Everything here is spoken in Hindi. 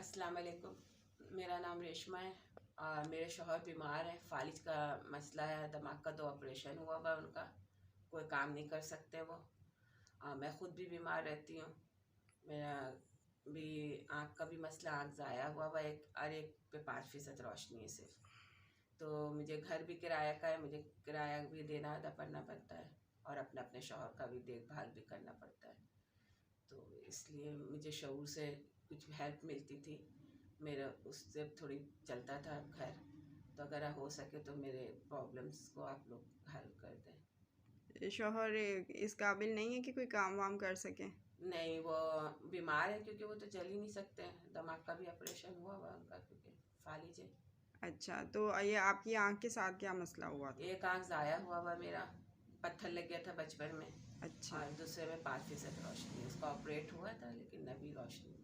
अस्सलाम वालेकुम। मेरा नाम रेशमा है और मेरे शौहर बीमार हैं। फालिज का मसला है, दिमाग का 2 ऑपरेशन हुआ हुआ उनका, कोई काम नहीं कर सकते वो। मैं ख़ुद भी बीमार रहती हूँ। मेरा भी आँख का भी मसला, आँख ज़ाया हुआ हुआ एक, और एक पे 5% रोशनी है सिर्फ। तो मुझे घर भी किराया का है, मुझे किराया भी देना अदा करना पड़ता है और अपने अपने शौहर का भी देखभाल भी करना पड़ता है। तो इसलिए मुझे शऊर से कुछ हेल्प मिलती थी, मेरा उससे थोड़ी चलता था घर। तो अगर हो सके तो मेरे प्रॉब्लम्स को आप लोग हल कर दें। शौहर इस काबिल नहीं है कि कोई काम वाम कर सके? नहीं, वो बीमार है क्योंकि वो तो चल ही नहीं सकते हैं। दिमाग का भी ऑपरेशन हुआ हुआ उनका क्योंकि फालिज है। अच्छा, तो ये आपकी आँख के साथ क्या मसला हुआ था? एक आँख ज़ाया हुआ हुआ मेरा, पत्थर लग गया था बचपन में, अच्छा। और दूसरे में 5% रोशनी। उसका ऑपरेट हुआ था लेकिन अभी रोशनी